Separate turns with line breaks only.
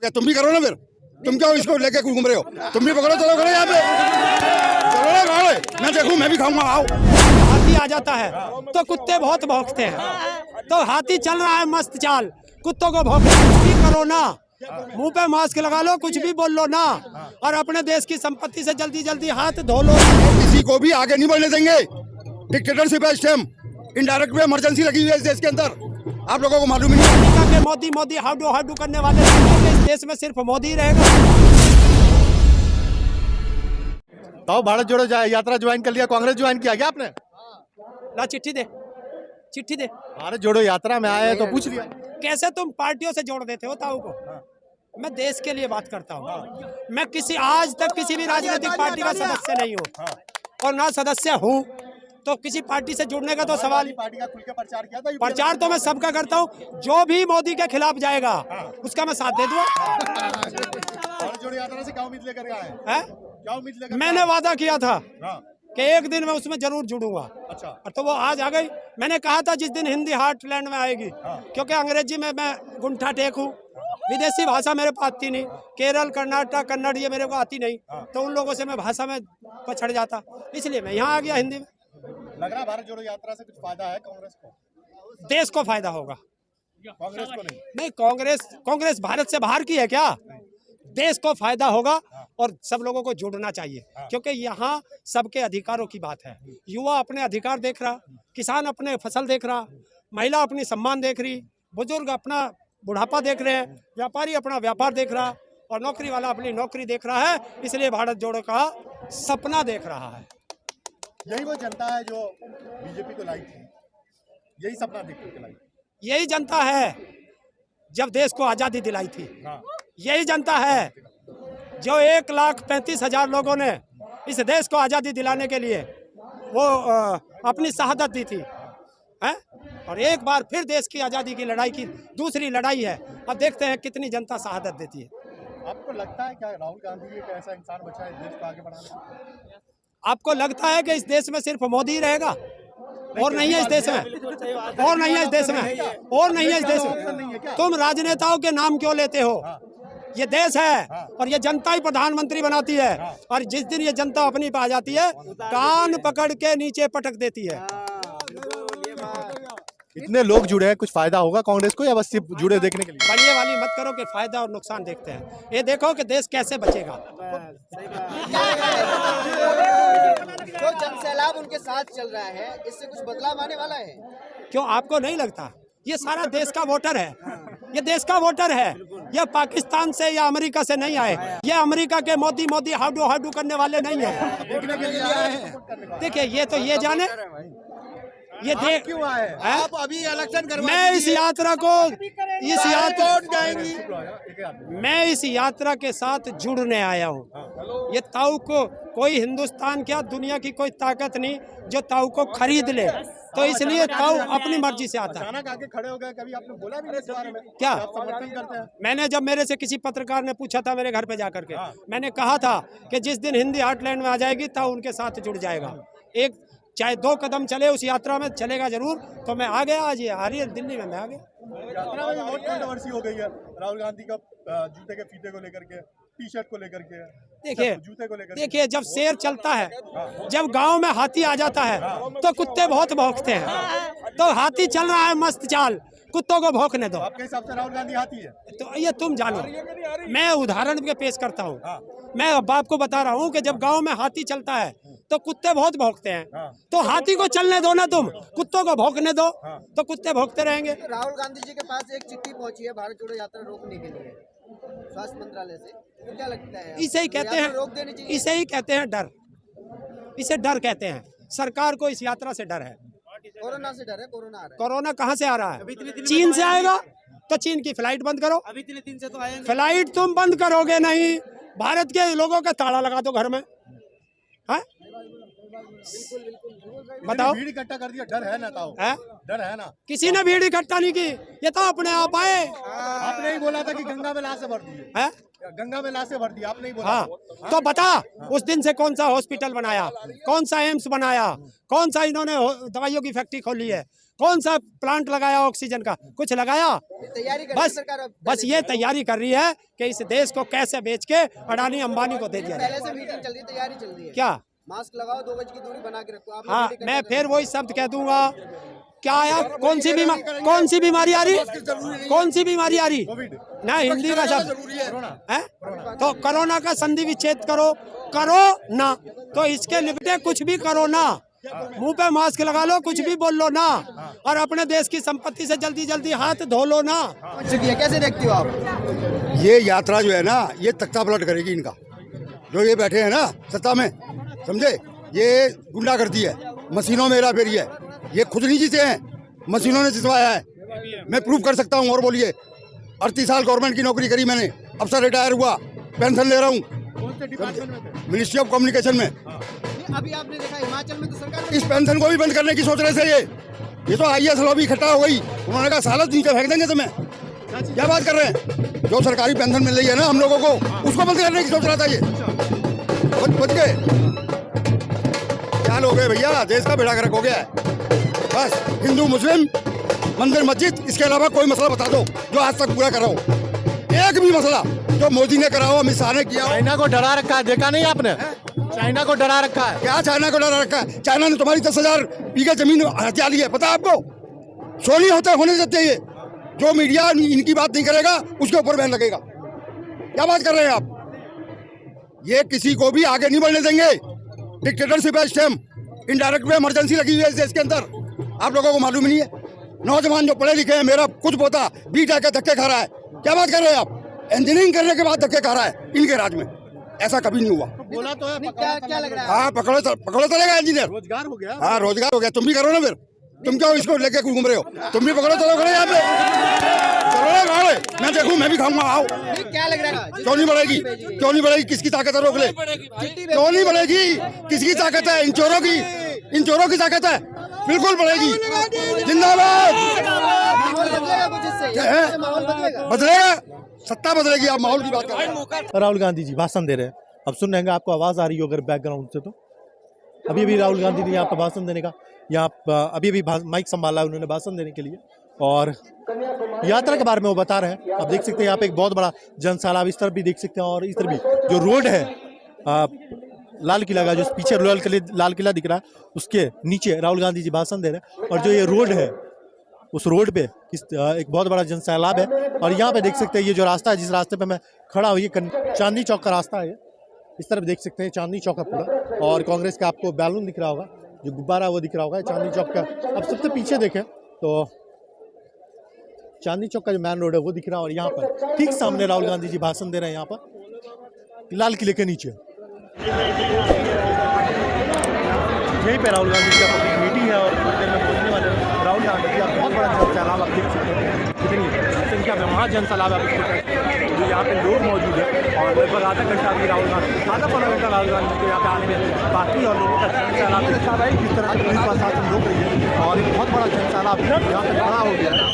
क्या तुम भी करो ना फिर, तुम क्या इसको लेके घूम रहे हो? तुम भी पकड़ो, चलो करो यहाँ पे, चलो ना करो, मैं देखूं, मैं भी खाऊंगा। आओ।
हाथी आ जाता है तो कुत्ते बहुत भौंकते हैं, तो हाथी चल रहा है मस्त चाल, कुत्तों को भौंकना कुछ भी करो ना, मुंह पे मास्क लगा लो, कुछ भी बोल लो ना, और अपने देश की संपत्ति से जल्दी जल्दी हाथ धो लो।
किसी को भी आगे नहीं बढ़ने देंगे। डिक्टेटरशिप है इस टाइम, इनडायरेक्ट में इमरजेंसी लगी हुई है इस देश के अंदर, आप लोगों को मालूम ही नहीं।
अमेरिका के मोदी मोदी हाउडू करने वाले इस देश में सिर्फ मोदी रहेगा।
तो भारत जोड़ो यात्रा ज्वाइन कर लिया, कांग्रेस ज्वाइन किया क्या आपने?
ला चिट्ठी दे, चिट्ठी दे।
भारत जोड़ो यात्रा में आए तो पूछ लिया।
कैसे तुम पार्टियों से जोड़ देते हो ताऊ को? मैं देश के लिए बात करता हूँ। मैं आज तक किसी भी राजनीतिक पार्टी का सदस्य नहीं हूँ, और ना सदस्य हूँ, तो किसी पार्टी से जुड़ने का तो सवाल ही।
पार्टी का खुल के प्रचार किया था।
प्रचार तो मैं सबका करता हूँ, जो भी मोदी के खिलाफ जाएगा उसका मैं साथ दे दूंगा।
भारत जोड़ो यात्रा से क्या उम्मीद लेकर आए हैं? क्या उम्मीद लेकर?
मैंने वादा किया था कि एक दिन मैं उसमें जरूर जुड़ूंगा।
अच्छा।
तो वो आज आ गई। मैंने कहा था जिस दिन हिंदी हार्टलैंड में आएगी, क्योंकि अंग्रेजी में मैं गुंठा टेक हूँ, विदेशी भाषा मेरे को आती नहीं, केरल कर्नाटक कन्नड़ ये मेरे को आती नहीं, तो उन लोगों से मैं भाषा में पछड़ जाता, इसलिए मैं यहाँ आ गया हिंदी में।
लग रहा है भारत जोड़ो यात्रा से कुछ फायदा है कांग्रेस को?
देश को फायदा होगा,
कांग्रेस को नहीं।
कांग्रेस भारत से बाहर की है क्या? देश को फायदा होगा, और सब लोगों को जुड़ना चाहिए, क्योंकि यहाँ सबके अधिकारों की बात है। युवा अपने अधिकार देख रहा, किसान अपने फसल देख रहा, महिला अपनी सम्मान देख रही, बुजुर्ग अपना बुढ़ापा देख रहे हैं, व्यापारी अपना व्यापार देख रहा, और नौकरी वाला अपनी नौकरी देख रहा है। इसलिए भारत जोड़ो का सपना देख रहा है।
यही वो जनता है जो बीजेपी को लाई थी, यही सपना देख करके लाई।
यही जनता है जब देश को आज़ादी दिलाई थी, यही जनता है जो 1,35,000 लोगों ने इस देश को आज़ादी दिलाने के लिए वो अपनी शहादत दी थी, है? और एक बार फिर देश की आज़ादी की लड़ाई की दूसरी लड़ाई है। अब देखते हैं कितनी जनता शहादत देती है।
आपको लगता है क्या राहुल गांधी एक ऐसा इंसान बचा है देश को आगे बढ़ाने?
आपको लगता है कि इस देश में सिर्फ मोदी ही रहेगा? और नहीं है इस देश में, और नहीं है इस देश में, और नहीं है इस देश में। तुम राजनेताओं के नाम क्यों लेते हो? ये देश है, और ये जनता ही प्रधानमंत्री बनाती है, और जिस दिन ये जनता अपनी पे आ जाती है, कान पकड़ के नीचे पटक देती है।
इतने लोग जुड़े हैं, कुछ फायदा होगा कांग्रेस को या बस सिर्फ जुड़े देखने के लिए?
बढ़िया वाली मत करो कि फायदा और नुकसान देखते हैं, ये देखो कि देश कैसे बचेगा।
जो जन सैलाब उनके साथ चल रहा है, इससे कुछ बदलाव आने वाला है?
क्यों आपको नहीं लगता? ये सारा देश का वोटर है, ये देश का वोटर है, ये पाकिस्तान से या अमेरिका से नहीं आए, ये अमेरिका के मोदी मोदी हाउडू करने वाले नहीं है। देखिए ये तो ये जाने, ये देख
क्यों आए
आप अभी इलेक्शन करवा
मैं इस यात्रा को
जाएंगी।
मैं इस यात्रा के साथ जुड़ने आया हूँ। ये ताऊ को कोई हिंदुस्तान क्या दुनिया की कोई ताकत नहीं जो ताऊ को खरीद ले, तो इसलिए ताऊ अपनी मर्जी से आता है।
अचानक आके खड़े हो गए, कभी आपने बोला भी नहीं इस बारे में
क्या
आप समर्थन करते हैं?
मैंने जब मेरे से किसी पत्रकार ने पूछा था मेरे घर पे जाकर के, मैंने कहा था कि जिस दिन हिंदी हार्टलैंड में आ जाएगी ताऊ उनके साथ जुड़ जाएगा। एक चाहे 2 कदम चले उस यात्रा में, चलेगा जरूर। तो मैं आ गया, आज ये आ रही है दिल्ली में, मैं आ गया।
यात्रा में बहुत कंट्रोवर्सी हो गई है राहुल गांधी का जूते के फीते को लेकर के, टी शर्ट को लेकर के, जूते को लेकर।
देखिए जब शेर चलता है, जब गांव में हाथी आ जाता है तो कुत्ते बहुत भौंकते हैं, तो हाथी चल रहा है मस्त चाल, कुत्तों को भौंकने दो।
आपके हिसाब से राहुल गांधी हाथी है?
तो ये तुम जानो, मैं उदाहरण के पेश करता हूँ। मैं अब आपको बता रहा हूँ कि जब गांव में हाथी चलता है तो कुत्ते बहुत भौंकते हैं, तो हाथी को चलने दो ना, तुम कुत्तों को भौंकने दो, तो कुत्ते भौंकते रहेंगे।
राहुल गांधी जी के पास एक चिट्ठी पहुंची है भारत जोड़ो यात्रा रोकने के लिए स्वास्थ्य मंत्रालय से, तो क्या लगता है?
इसे ही कहते हैं,
रोक देनी चाहिए?
इसे ही कहते हैं डर, इसे डर कहते हैं। सरकार को इस यात्रा से डर है।
कोरोना से डर है? कोरोना आ रहा है।
कोरोना कहाँ से आ रहा है? चीन से आएगा, तो चीन की फ्लाइट बंद करो।
अभी 3 दिन से तो आए।
फ्लाइट तुम बंद करोगे नहीं, भारत के लोगों का ताला लगा दो घर में, हाँ? बताओ।
भीड़ इकट्ठा कर दिया, डर है ना ताऊ? डर है ना?
किसी ने भीड़ इकट्ठा नहीं की, ये तो अपने आप आए।
आपने ही बोला था कि गंगा में लाशें भर दी
है,
गंगा में लाशें भर दी, आपने ही बोला।
हाँ, तो बता उस दिन से कौन सा हॉस्पिटल बनाया, कौन सा एम्स बनाया, कौन सा इन्होंने दवाइयों की फैक्ट्री खोली है, कौन सा प्लांट लगाया ऑक्सीजन का? कुछ लगाया?
तैयारी कर रही है
बस
सरकार अब
बस ये तैयारी कर रही है कि इस देश को कैसे बेच के अडानी अंबानी को दे दिया जाए।
पहले से मीटिंग चल रही है, तैयारी चल रही है।
क्या?
मास्क लगाओ, 2 गज की दूरी बना के रखो। आप
हाँ, मैं फिर वही शब्द कह दूंगा। क्या आया? कौन सी बीमारी आ रही? कौन सी बीमारी आ रही? ना हिंदी का शब्द है तो कोरोना का संधि विच्छेद करो ना, तो इसके लिपटे कुछ भी करो ना, मुंह पे मास्क लगा लो, कुछ भी बोल लो ना, और अपने देश की संपत्ति से जल्दी जल्दी हाथ धो लो ना।
कैसे देखती हो आप?
ये यात्रा जो है ना, ये तख्ता पलट करेगी इनका। जो ये बैठे हैं ना सत्ता में, समझे, ये गुंडागर्दी है, मशीनों में हेरा फेरी है। ये खुद नहीं जीते हैं, मशीनों ने जितवाया है। मैं प्रूव कर सकता हूँ। और बोलिए, 38 साल गवर्नमेंट की नौकरी करी मैंने, अब से रिटायर हुआ, पेंशन ले रहा हूँ मिनिस्ट्री ऑफ कम्युनिकेशन में।
अभी आपने देखा हिमाचल में तो सरकार
इस पेंशन को भी बंद करने की सोच रहे थे। ये तो IAS लॉबी इकट्ठा हो गई, उन्होंने कहा साला नीचे फेंक देंगे तुम्हें। क्या बात कर रहे हैं? जो सरकारी पेंशन मिल रही है ना हम लोगों को, उसको बंद करने की सोच रहा था ये। बच गए, क्या लोग है भैया, देश का बेड़ा गर्क हो गया है। बस हिंदू मुस्लिम मंदिर मस्जिद, इसके अलावा कोई मसला बता दो जो आज तक पूरा कराओ। एक भी मसला जो मोदी ने कराओ, अमित शाह ने किया।
चाइना को डरा रखा है, देखा नहीं आपने? चाइना को डरा रखा है।
क्या चाइना को डरा रखा है? चाइना ने तुम्हारी 10,000 बीघा जमीन हत्या ली है, पता है आपको? सोनी होने देते ये। जो मीडिया इनकी बात नहीं करेगा उसके ऊपर बैन लगेगा। क्या बात कर रहे हैं आप? ये किसी को भी आगे नहीं बढ़ने देंगे। डिक्टेटरशिप है, स्टैम्प इनडायरेक्ट में इमरजेंसी लगी हुई है इस देश के अंदर। आप लोगों को मालूम ही नहीं है। नौजवान जो पढ़े लिखे हैं, मेरा कुछ पोता बीटा के धक्के खा रहा है। क्या बात कर रहे हैं आप? इंजीनियरिंग करने के बाद धक्के खा रहा है इनके राज में। ऐसा कभी नहीं हुआ।
बोला तो है,
क्या लग रहा है?
हाँ, पकड़ो चलेगा इंजीनियर।
रोजगार हो गया।
हाँ, रोजगार हो गया। तुम भी करो ना फिर। तुम क्यों इसको लेके घूम रहे हो? तुम भी पकड़ो, चलो करो यहाँ पे, चलो ना गाड़े। मैं देखूँ, मैं भी खाऊंगा। आओ।
क्या लग रहा है?
क्यों नहीं बढ़ेगी? क्यों नहीं बढ़ेगी? किसकी ताकत है? रोक ले। क्यों नहीं बढ़ेगी? किसकी ताकत है? इन चोरों की ताकत है। बिल्कुल बढ़ेगी। जिंदाबाद।
माहौल बदलेगा कुछ इससे? माहौल
बदलेगा, सत्ता बदलेगी। आप माहौल की बात कर रहे हैं।
राहुल गांधी जी भाषण दे रहे हैं। अब सुन रहे हैं, आपको आवाज आ रही हो अगर बैकग्राउंड से तो। अभी राहुल गांधी ने यहाँ पर भाषण देने का, यहाँ अभी माइक संभाला है उन्होंने भाषण देने के लिए, और यात्रा के बारे में वो बता रहे हैं। आप देख सकते हैं यहाँ पे एक बहुत बड़ा जनसैलाब, इस तरफ भी देख सकते हैं, और इस तरफ भी जो रोड है लाल किला का, जो पीछे लाल किला दिख रहा है, उसके नीचे राहुल गांधी जी भाषण दे रहे हैं। और जो ये रोड है, उस रोड पे एक बहुत बड़ा जनसैलाब है। और यहाँ पे देख सकते हैं ये जो रास्ता है, जिस रास्ते पे मैं खड़ा हूँ, ये चांदनी चौक का रास्ता है। इस तरफ देख सकते हैं चांदनी चौक है पूरा, और कांग्रेस का आपको बैलून दिख रहा होगा, जो गुब्बारा वो दिख रहा होगा चांदनी चौक का। अब सबसे पीछे देखें तो चांदनी चौक का जो मेन रोड है वो दिख रहा है, और यहाँ पर ठीक सामने राहुल गांधी जी भाषण दे रहे हैं, यहाँ पर लाल किले के नीचे। यहीं पे राहुल गांधी जी का पब्लिक मीटिंग है, और कुछ देर में पहुंचने वाले हैं। राहुल गांधी जी का बहुत बड़ा जनसैलाब आप देख सकते हैं, कितनी संख्या में वहाँ जनसैलाब आप जो यहाँ पे लोग मौजूद है। और लगभग आधा घंटा भी राहुल गांधी, आधा पौना घंटा राहुल गांधी को यहाँ पे आने में बाकी, और लोगों का जनसैलाब जिस तरह से पुलिस प्रशासन रोक रही है, और एक बहुत बड़ा जनसैलाब यहाँ पे खड़ा हो गया है।